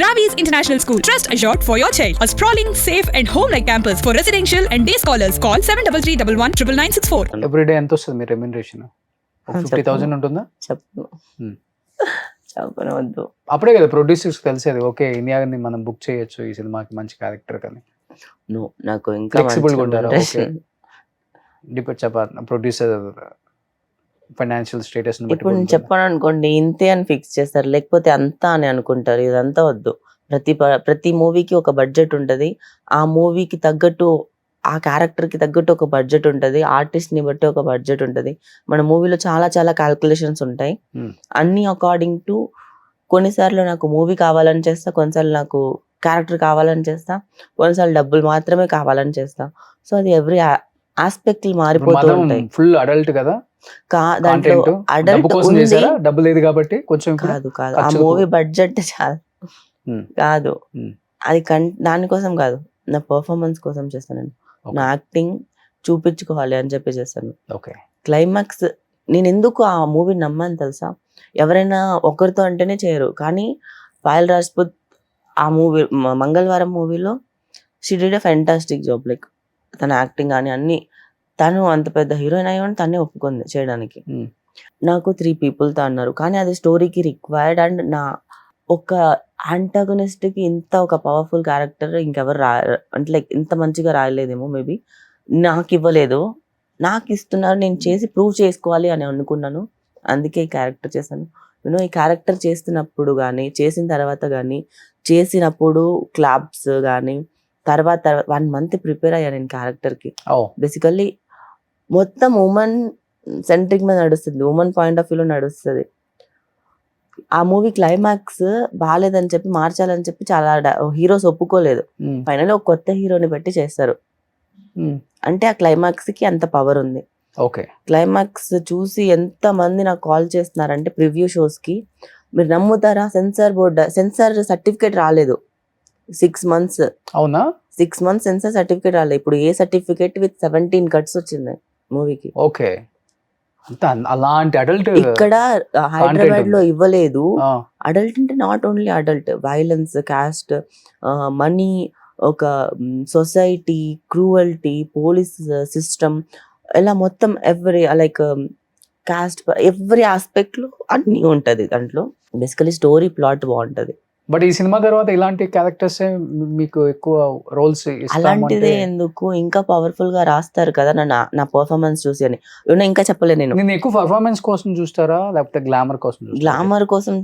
Ravi's International School. Trust assured for your child. A sprawling, safe and home-like campus for residential and day scholars. Call 7331 everyday ఎంత వస్తుంది మీ remuneration? 50,000 ఉంటుందా? చెప్పను Hmm. చెప్పను వద్దు. అప్పుడే కదా ప్రొడ్యూసర్స్ తెలిసేది, ఓకే ఇండియాని మనం బుక్ చేయొచ్చు ఈ సినిమాకి మంచి క్యారెక్టర్ కానీ. No, నాకు ఇంకా ఫ్లెక్సిబుల్ గా ఉంటారా? Okay, remuneration. డిపెండ్ చెప్పాలి ప్రొడ్యూసర్ ఫైనాన్షియల్ స్టేటస్ ఇప్పుడు నేను చెప్పాను అనుకోండి ఇంతే అని ఫిక్స్ చేస్తారు, లేకపోతే అంతా అని అనుకుంటారు. ఇదంతా వద్దు. ప్రతి మూవీకి ఒక బడ్జెట్ ఉంటుంది. ఆ మూవీకి తగ్గట్టు ఆ క్యారెక్టర్ కి తగ్గట్టు ఒక బడ్జెట్ ఉంటుంది. ఆర్టిస్ట్ ని బట్టి ఒక బడ్జెట్ ఉంటుంది. మన మూవీలో చాలా చాలా క్యాల్కులేషన్స్ ఉంటాయి. అన్ని అకార్డింగ్ టు కొన్నిసార్లు నాకు మూవీ కావాలని చేస్తా, కొన్నిసార్లు నాకు క్యారెక్టర్ కావాలని చేస్తా, కొన్నిసార్లు డబ్బులు మాత్రమే కావాలని చేస్తా. సో అది ఎవ్రీ ఆస్పెక్ట్ మారిపోతూ ఉంటాయి. ఫుల్ అడల్ట్ కదా దాంట్లో అడల్ట్ డబ్బు లేదు కాబట్టి కొంచెం కాదు కాదు ఆ మూవీ బడ్జెట్ చాలా కాదు. అది దానికోసం కాదు, నా పర్ఫార్మెన్స్ కోసం చేస్తాను. నా యాక్టింగ్ చూపించుకోవాలి అని చెప్పి చేస్తాను. ఓకే, క్లైమాక్స్ నేను ఎందుకు ఆ మూవీ నమ్మాను తెలుసా? ఎవరైనా ఒకరితో అంటేనే చేయరు, కానీ పాయల్ రాజ్పుత్ ఆ మూవీ మంగళవారం మూవీలో she did a fantastic job. Like తన యాక్టింగ్ కానీ అన్ని, తను అంత పెద్ద హీరోయిన్ అయ్యి తనే ఒప్పుకుంది చేయడానికి. నాకు 3 peopleతో అన్నారు, కానీ అది స్టోరీకి రిక్వైర్డ్. అండ్ నా ఒక యాంటాగనిస్ట్ కి ఇంత ఒక పవర్ఫుల్ క్యారెక్టర్ ఇంకెవరు అంటే లైక్ ఇంత మంచిగా రాయలేదేమో. మేబీ నాకు ఇవ్వలేదు, నాకు ఇస్తున్నారు, నేను చేసి ప్రూవ్ చేసుకోవాలి అని అనుకున్నాను. అందుకే ఈ క్యారెక్టర్ చేశాను. నేను ఈ క్యారెక్టర్ చేస్తున్నప్పుడు కానీ చేసిన తర్వాత కానీ చేసినప్పుడు క్లాప్స్ కానీ తర్వాత 1 month ప్రిపేర్ అయ్యాను నేను క్యారెక్టర్కి. బేసికల్లీ మొత్తం ఉమెన్ సెంట్రిక్ మీద నడుస్తుంది, ఉమెన్ పాయింట్ ఆఫ్ వ్యూలో నడుస్తుంది. ఆ మూవీ క్లైమాక్స్ బాగాలేదని చెప్పి మార్చాలని చెప్పి చాలా హీరోస్ ఒప్పుకోలేదు. ఫైనల్ ఒక కొత్త హీరోని పెట్టి చేస్తారు. అంటే ఆ క్లైమాక్స్ కి అంత పవర్ ఉంది. ఓకే, క్లైమాక్స్ చూసి ఎంత మంది నాకు కాల్ చేస్తున్నారంటే ప్రివ్యూ షోస్ కి, మీరు నమ్ముతారా సెన్సార్ సర్టిఫికేట్ రాలేదు 6 months. అవునా? 6 months సెన్సార్ సర్టిఫికేట్ రాలేదు. ఇప్పుడు ఏ సర్టిఫికేట్ విత్ 17 cuts వచ్చింది మూవీకి. ఓకే, అలాంటి అడల్ట్ ఇక్కడ హైదరాబాద్ లో ఇవ్వలేదు. అడల్ట్ అంటే not only adult, violence, cost, money, ఒక సొసైటీ, క్రూవల్టీ, పోలీస్ సిస్టమ్, ఇలా మొత్తం every like cost every aspect లో అన్ని ఉంటది దాంట్లో. బేసికలీ స్టోరీ ప్లాట్ బాగుంటది. బట్ ఈ సినిమా తర్వాత ఇలాంటి క్యారెక్టర్స్ మీకు ఎక్కువ రోల్స్ అలాంటిదే ఎందుకు, ఇంకా పవర్ఫుల్ గా రాస్తారు కదా నా పర్ఫార్మెన్స్ చూసి అని. ఇంకా చెప్పలేదు నేను ఎక్కువ పర్ఫార్మెన్స్ కోసం చూస్తారా లేకపోతే గ్లామర్ కోసం? గ్లామర్ కోసం,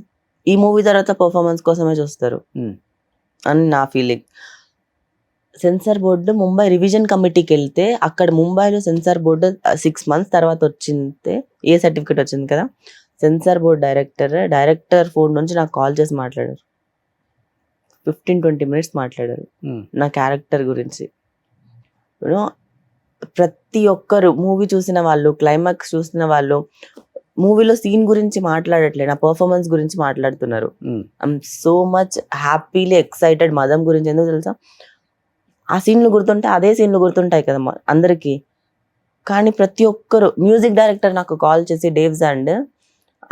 ఈ మూవీ తర్వాత పర్ఫార్మెన్స్ కోసమే చూస్తారు అని నా feeling. Censor board Mumbai revision కమిటీకి వెళ్తే అక్కడ ముంబైలో సెన్సార్ బోర్డు 6 months తర్వాత వచ్చింది ఏ సర్టిఫికేట్ వచ్చింది కదా. సెన్సార్ బోర్డు డైరెక్టర్ ఫోన్ నుంచి నాకు కాల్ చేసి మాట్లాడారు. 15-20 minutes మాట్లాడారు నా క్యారెక్టర్ గురించి. ప్రతి ఒక్కరు మూవీ చూసిన వాళ్ళు, క్లైమాక్స్ చూసిన వాళ్ళు మూవీలో సీన్ గురించి మాట్లాడట్లేదు, నా పర్ఫార్మెన్స్ గురించి మాట్లాడుతున్నారు. I'm so much happily excited. మదం గురించి ఎందుకు తెలుసా, ఆ సీన్లు గుర్తుంటే అదే సీన్లు గుర్తుంటాయి కదా అందరికి. కానీ ప్రతి ఒక్కరు, మ్యూజిక్ డైరెక్టర్ నాకు కాల్ చేసి, డేవ్ జాండ్,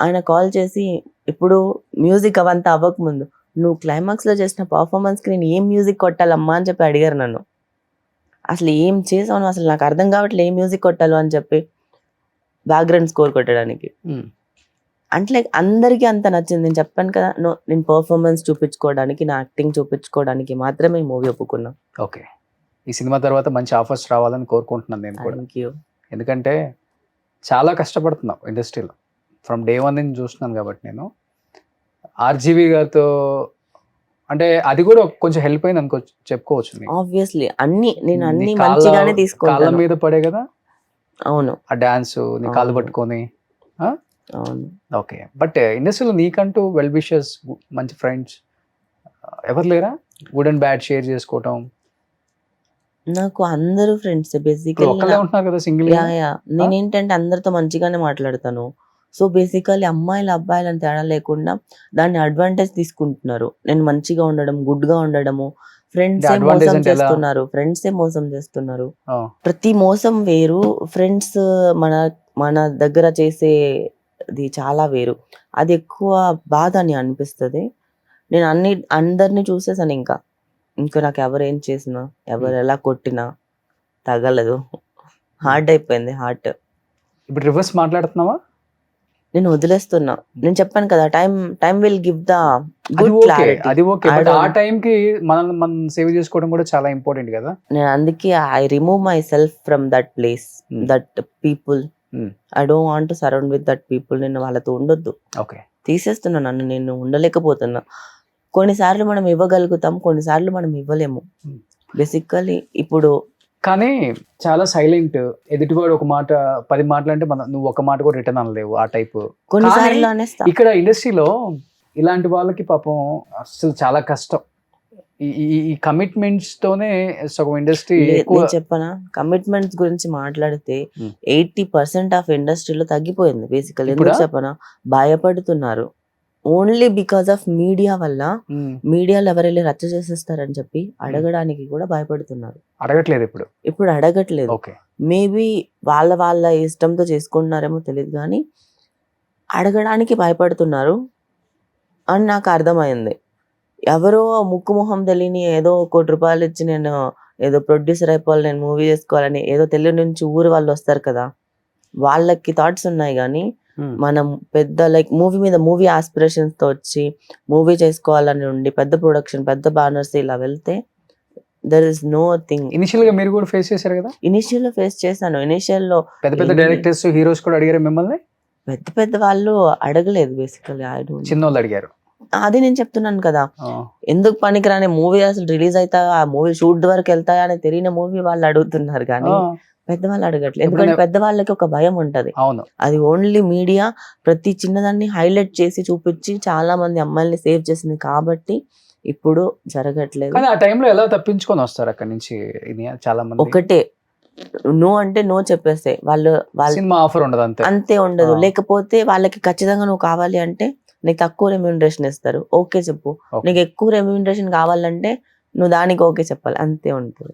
ఆయన కాల్ చేసి ఇప్పుడు మ్యూజిక్ అవంతా అవ్వకముందు నువ్వు క్లైమాక్స్ లో చేసిన పర్ఫార్మెన్స్ కి నేను ఏం మ్యూజిక్ కొట్టాలమ్మా అని చెప్పి అడిగారు నన్ను. అసలు ఏం చేసావు, అసలు నాకు అర్థం కావట్లే ఏం మ్యూజిక్ కొట్టాలో అని చెప్పి బ్యాక్గ్రౌండ్ స్కోర్ కొట్టడానికి. అంటే లైక్ అందరికీ అంత నచ్చింది. నేను చెప్పాను కదా, నేను పర్ఫార్మెన్స్ చూపించుకోవడానికి, నా యాక్టింగ్ చూపించుకోవడానికి మాత్రమే ఈ మూవీ ఒప్పుకున్నా. ఓకే, ఈ సినిమా తర్వాత మంచి ఆఫర్స్ రావాలని కోరుకుంటున్నాను నేను కూడా. Thank you. ఎందుకంటే చాలా కష్టపడుతున్నావు ఇండస్ట్రీలో, ఫ్రమ్ డే 1 నుంచి చూస్తున్నాను కాబట్టి నేను. ఆర్జీవి గారితో అంటే అది కూడా కొంచెం హెల్ప్ అయింది అనుకో, చెప్పుకోవచ్చు. ఆబ్వియస్లీ నేను అన్ని మంచిగానే తీసుకుంటాను. కాళ్ళ మీద పడే కదా. అవును, ఆ డాన్స్ నీ కాళ్ళు పట్టుకొని. అవును. ఓకే, బట్ ఇండస్ట్రీలో నీకంటూ వెల్ విషర్స్, మంచి ఫ్రెండ్స్ ఎవరు లేరా? గుడ్ అండ్ బ్యాడ్ షేర్ చేసుకోవటం. నాకు అందరూ ఫ్రెండ్స్ బేసికల్లీ. ఉంటున్నారు కదా సింగిల్. నేనేంటంటే అందరితో మంచిగానే మాట్లాడతాను. సో బేసికల్లీ అమ్మాయిలు అబ్బాయిలు అని తేడా లేకుండా దాన్ని అడ్వాంటేజ్ తీసుకుంటున్నారు. నేను మంచిగా ఉండడం, గుడ్ గా ఉండడము. ఫ్రెండ్సే మోసం చేస్తున్నారు. ప్రతి మోసం వేరు, ఫ్రెండ్స్ మన దగ్గర చేసేది చాలా వేరు. అది ఎక్కువ బాధ అని అనిపిస్తుంది. నేను అందరినీ చూసేసాను. ఇంకా నాకు ఎవరు ఏం చేసినా, ఎవరు ఎలా కొట్టినా తగలదు. హార్డ్ అయిపోయింది హార్ట్. ఇప్పుడు రివర్స్ మాట్లాడుతున్నావా? నేను వదిలేస్తున్నా. నేను చెప్పాను కదా, టైం విల్ గివ్ ద అది గుడ్ ఓకే, క్లారిటీ. అది ఓకే. I బట్ ఆ don't- టైంకి మనం సేవ్ చేసుకోవడం కూడా చాలా ఇంపార్టెంట్ కదా. నేను అందుకే I remove my self from that place, that people. I don't want to surround with that people. నేను వాళ్ళతో ఉండొద్దు. ఓకే, తీసేస్తున్నా నన్ను, నేను ఉండలేకపోతున్నా. కొన్నిసార్లు మనం ఇవ్వగలుగుతాం, కొన్నిసార్లు మనం ఇవ్వలేము. బేసికలీ ఇప్పుడు కానీ చాలా సైలెంట్. ఎదుటివాడు ఒక మాట 10 మాటలు అంటే నువ్వు ఒక మాట కూడా రిటర్న్ అనలేవు ఆ టైప్. కొన్నిసార్లు అనేస్తా. ఇక్కడ ఇండస్ట్రీలో ఇలాంటి వాళ్ళకి పాపం అసలు చాలా కష్టం. ఈ కమిట్మెంట్స్ తోనే సగం ఇండస్ట్రీ ఎక్కువ. నేను చెప్పనా, కమిట్మెంట్స్ గురించి మాట్లాడితే 80% ఆఫ్ ఇండస్ట్రీలో తగ్గిపోయింది బేసికల్. ఎందుకు చెప్పనా, భయపడుతున్నారు. ఓన్లీ బికాస్ ఆఫ్ మీడియా వల్ల. మీడియాలో ఎవరెళ్ళి రచ్చ చేసేస్తారని చెప్పి అడగడానికి కూడా భయపడుతున్నారు. అడగట్లేదు ఇప్పుడు అడగట్లేదు. ఓకే, మేబీ వాళ్ళ ఇష్టంతో చేసుకుంటున్నారేమో తెలియదు, కానీ అడగడానికి భయపడుతున్నారు అని నాకు అర్థమైంది. ఎవరో ముక్కు మొహం తెలియని ఏదో ₹1,00,00,000 ఇచ్చి నేను ఏదో ప్రొడ్యూసర్ అయిపోవాలి, నేను మూవీ చేసుకోవాలని ఏదో తెలియని నుంచి ఊరు వాళ్ళు వస్తారు కదా, వాళ్ళకి థాట్స్ ఉన్నాయి. కానీ మనం పెద్ద లైక్ మూవీ మీద మూవీ ఆస్పిరేషన్స్ తో వచ్చి మూవీ చేసుకోవాలని ఉండి పెద్ద ప్రొడక్షన్, పెద్ద బ్యానర్స్ ఇలా వెళ్తే there is no thing. Initial గా మీరు కూడా ఫేస్ చేశారు కదా. ఇనిషియల్ లో ఫేస్ చేశాను. ఇనిషియల్ లో పెద్ద డైరెక్టర్స్, హీరోస్ కూడా అడిగారు మిమ్మల్ని? పెద్ద వాళ్ళు అడగలేదు బేసికలీ. చిన్నోళ్ళు అడిగారు. అది నేను చెప్తున్నాను కదా, ఎందుకు పనికిరాని మూవీ అసలు రిలీజ్ అవుతా, ఆ మూవీ షూట్ వరకు వెళ్తాయా అని తెలియని మూవీ వాళ్ళు అడుగుతున్నారు, కానీ పెద్దవాళ్ళు అడగట్లేదు. ఎందుకంటే పెద్దవాళ్ళకి ఒక భయం ఉంటది. అవును, అది ఓన్లీ మీడియా ప్రతి చిన్నదాన్ని హైలైట్ చేసి చూపించి చాలా మంది అమ్మాయిల్ని సేవ్ చేసింది కాబట్టి ఇప్పుడు జరగట్లేదు. కానీ ఆ టైంలో ఎలా తప్పించుకొని వస్తారు అక్కడి నుంచి? చాలా మంది ఒకటే, నో అంటే నో చెప్పేస్తే వాళ్ళు సినిమా ఆఫర్ ఉండదు, అంతే ఉండదు. లేకపోతే వాళ్ళకి ఖచ్చితంగా నువ్వు కావాలి అంటే నీకు తక్కువ రెమ్యూనరేషన్ ఇస్తారు, ఓకే చెప్పు. నీకు ఎక్కువ రెమ్యూనరేషన్ కావాలంటే నువ్వు దానికి ఓకే చెప్పాలి, అంతే ఉంటుంది.